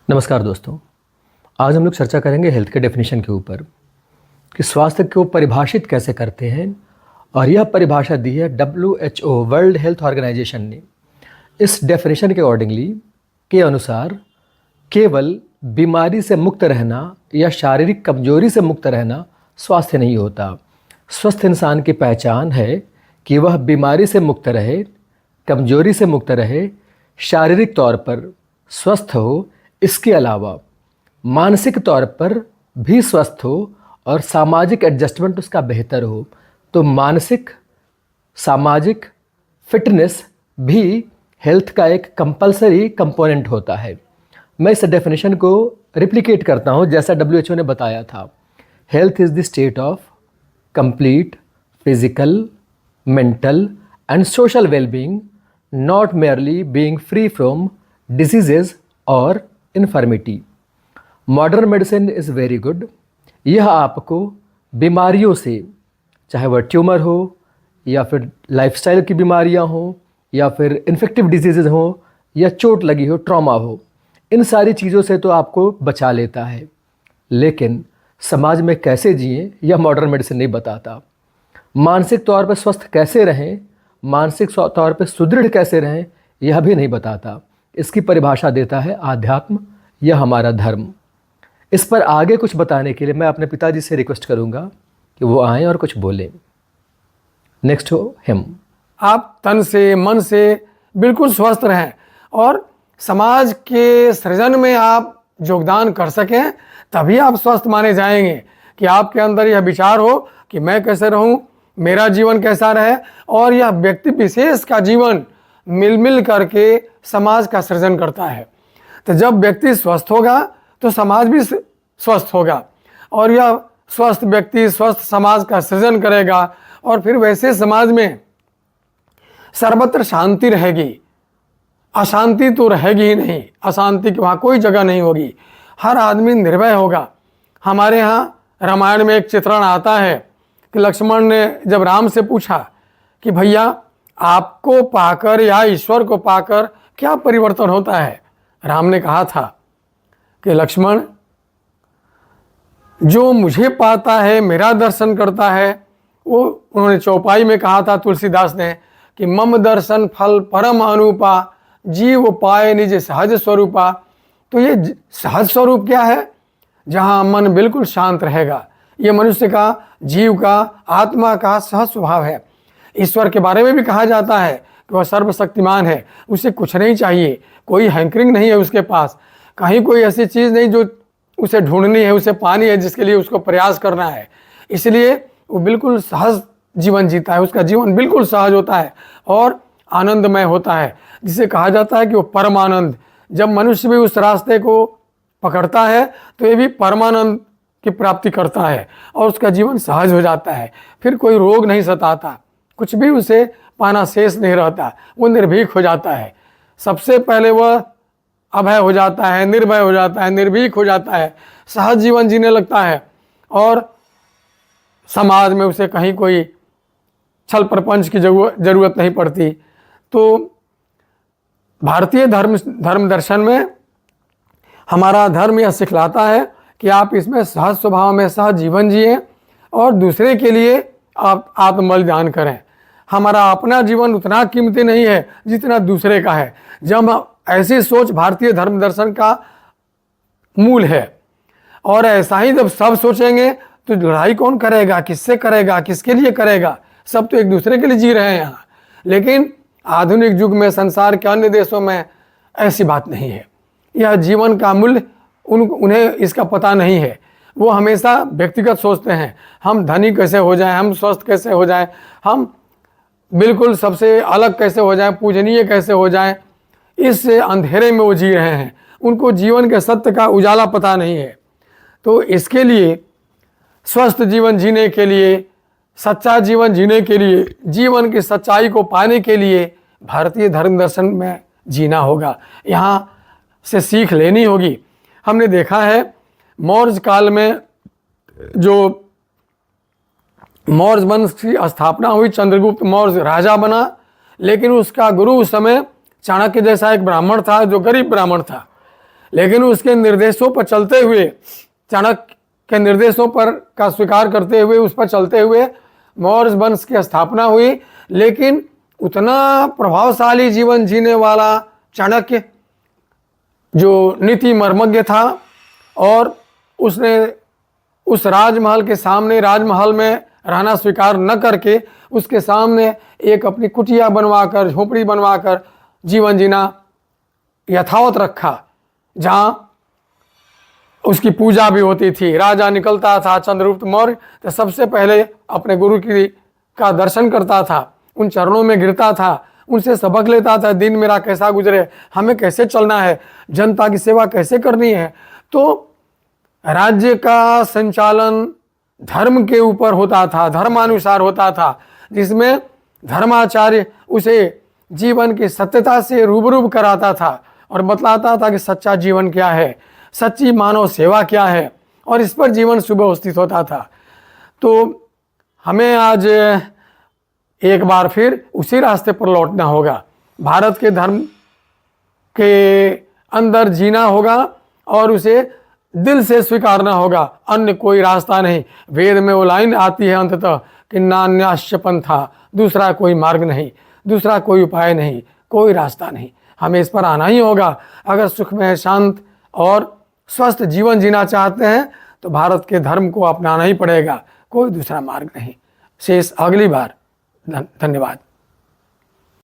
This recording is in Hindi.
नमस्कार दोस्तों। आज हम लोग चर्चा करेंगे हेल्थ के डेफिनेशन के ऊपर कि स्वास्थ्य को परिभाषित कैसे करते हैं। और यह परिभाषा दी है WHO वर्ल्ड हेल्थ ऑर्गेनाइजेशन ने। इस डेफिनेशन के अकॉर्डिंगली के अनुसार केवल बीमारी से मुक्त रहना या शारीरिक कमजोरी से मुक्त रहना स्वास्थ्य नहीं होता। स्वस्थ इंसान की पहचान है कि वह बीमारी से मुक्त रहे, कमजोरी से मुक्त रहे, शारीरिक तौर पर स्वस्थ हो, इसके अलावा मानसिक तौर पर भी स्वस्थ हो और सामाजिक एडजस्टमेंट उसका बेहतर हो। तो मानसिक सामाजिक फिटनेस भी हेल्थ का एक कंपलसरी कंपोनेंट होता है। मैं इस डेफिनेशन को रिप्लिकेट करता हूँ जैसा WHO ने बताया था। Health is the state of complete physical, mental and social wellbeing, not merely being free from diseases और infirmity. Modern medicine is very good. यह आपको बीमारियों से, चाहे वह ट्यूमर हो या फिर लाइफस्टाइल की बीमारियां हो या फिर इन्फेक्टिव डिजीज़ हो या चोट लगी हो, ट्रॉमा हो, इन सारी चीज़ों से तो आपको बचा लेता है। लेकिन समाज में कैसे जिएं यह मॉडर्न मेडिसिन नहीं बताता। मानसिक तौर पर स्वस्थ कैसे रहें, मानसिक तौर पर सुदृढ़ कैसे रहें, यह भी नहीं बताता। इसकी परिभाषा देता है आध्यात्म या हमारा धर्म। इस पर आगे कुछ बताने के लिए मैं अपने पिताजी से रिक्वेस्ट करूंगा कि वो आएं और कुछ बोलें। नेक्स्ट हो हिम। आप तन से मन से बिल्कुल स्वस्थ रहें और समाज के सृजन में आप योगदान कर सकें, तभी आप स्वस्थ माने जाएंगे। कि आपके अंदर यह विचार हो कि मैं कैसे रहूं, मेरा जीवन कैसा रहे, और यह व्यक्ति विशेष का जीवन मिल मिल करके समाज का सृजन करता है। तो जब व्यक्ति स्वस्थ होगा तो समाज भी स्वस्थ होगा, और यह स्वस्थ व्यक्ति स्वस्थ समाज का सृजन करेगा, और फिर वैसे समाज में सर्वत्र शांति रहेगी। अशांति तो रहेगी ही नहीं, अशांति की वहाँ कोई जगह नहीं होगी। हर आदमी निर्भय होगा। हमारे यहाँ रामायण में एक चित्रण आता है कि लक्ष्मण ने जब राम से पूछा कि भैया आपको पाकर या ईश्वर को पाकर क्या परिवर्तन होता है, राम ने कहा था कि लक्ष्मण, जो मुझे पाता है, मेरा दर्शन करता है, वो उन्होंने चौपाई में कहा था तुलसीदास ने कि मम दर्शन फल परम अनुपा, जीव पाए निज सहज स्वरूपा। तो ये सहज स्वरूप क्या है? जहाँ मन बिल्कुल शांत रहेगा। ये मनुष्य का, जीव का, आत्मा का सहज स्वभाव है। ईश्वर के बारे में भी कहा जाता है कि वह सर्वशक्तिमान है, उसे कुछ नहीं चाहिए, कोई हैंकरिंग नहीं है उसके पास, कहीं कोई ऐसी चीज़ नहीं जो उसे ढूंढनी है, उसे पानी है जिसके लिए उसको प्रयास करना है। इसलिए वो बिल्कुल सहज जीवन जीता है, उसका जीवन बिल्कुल सहज होता है और आनंदमय होता है, जिसे कहा जाता है कि वो परमानंद। जब मनुष्य भी उस रास्ते को पकड़ता है तो ये भी परमानंद की प्राप्ति करता है और उसका जीवन सहज हो जाता है। फिर कोई रोग नहीं सताता, कुछ भी उसे पाना शेष नहीं रहता, वो निर्भीक हो जाता है। सबसे पहले वह अभय हो जाता है, निर्भय हो जाता है, निर्भीक हो जाता है, सहज जीवन जीने लगता है, और समाज में उसे कहीं कोई छल प्रपंच की जरूरत नहीं पड़ती। तो भारतीय धर्म दर्शन में हमारा धर्म यह सिखलाता है कि आप इसमें सहज स्वभाव में सहज जीवन जिए और दूसरे के लिए आप आत्मबलिदान करें। हमारा अपना जीवन उतना कीमती नहीं है जितना दूसरे का है। जब ऐसी सोच भारतीय धर्म दर्शन का मूल है, और ऐसा ही जब सब सोचेंगे तो लड़ाई कौन करेगा, किससे करेगा, किसके लिए करेगा? सब तो एक दूसरे के लिए जी रहे हैं यहाँ। लेकिन आधुनिक युग में संसार के अन्य देशों में ऐसी बात नहीं है। यह जीवन का मूल्य उन्हें इसका पता नहीं है। वो हमेशा व्यक्तिगत सोचते हैं, हम धनी कैसे हो जाएं, हम स्वस्थ कैसे हो जाएं, हम बिल्कुल सबसे अलग कैसे हो जाएं, पूजनीय कैसे हो जाएं। इस अंधेरे में वो जी रहे हैं, उनको जीवन के सत्य का उजाला पता नहीं है। तो इसके लिए स्वस्थ जीवन जीने के लिए, सच्चा जीवन जीने के लिए, जीवन की सच्चाई को पाने के लिए भारतीय धर्म दर्शन में जीना होगा, यहाँ से सीख लेनी होगी। हमने देखा है मौर्य काल में जो मौर्य वंश की स्थापना हुई, चंद्रगुप्त मौर्य राजा बना, लेकिन उसका गुरु उस समय चाणक्य जैसा एक ब्राह्मण था जो गरीब ब्राह्मण था। लेकिन उसके निर्देशों पर चलते हुए, चाणक्य के निर्देशों पर का स्वीकार करते हुए, उस पर चलते हुए मौर्य वंश की स्थापना हुई। लेकिन उतना प्रभावशाली जीवन जीने वाला चाणक्य जो नीति मर्मज्ञ था, और उसने उस राजमहल के सामने, राजमहल में रहना स्वीकार न करके उसके सामने एक अपनी कुटिया बनवाकर, झोपड़ी बनवाकर जीवन जीना यथावत रखा, जहाँ उसकी पूजा भी होती थी। राजा निकलता था चंद्रगुप्त मौर्य तो सबसे पहले अपने गुरु का दर्शन करता था, उन चरणों में गिरता था, उनसे सबक लेता था, दिन मेरा कैसा गुजरे, हमें कैसे चलना है, जनता की सेवा कैसे करनी है। तो राज्य का संचालन धर्म के ऊपर होता था, धर्मानुसार होता था, जिसमें धर्माचार्य उसे जीवन की सत्यता से रूबरू कराता था और बतलाता था कि सच्चा जीवन क्या है, सच्ची मानव सेवा क्या है, और इस पर जीवन सुव्यवस्थित होता था। तो हमें आज एक बार फिर उसी रास्ते पर लौटना होगा, भारत के धर्म के अंदर जीना होगा और उसे दिल से स्वीकारना होगा, अन्य कोई रास्ता नहीं। वेद में वो लाइन आती है अंततः कि नान्याश्च पंथा, दूसरा कोई मार्ग नहीं, दूसरा कोई उपाय नहीं, कोई रास्ता नहीं। हमें इस पर आना ही होगा। अगर सुखमय, शांत और स्वस्थ जीवन जीना चाहते हैं तो भारत के धर्म को अपनाना ही पड़ेगा, कोई दूसरा मार्ग नहीं। शेष अगली बार। धन्यवाद।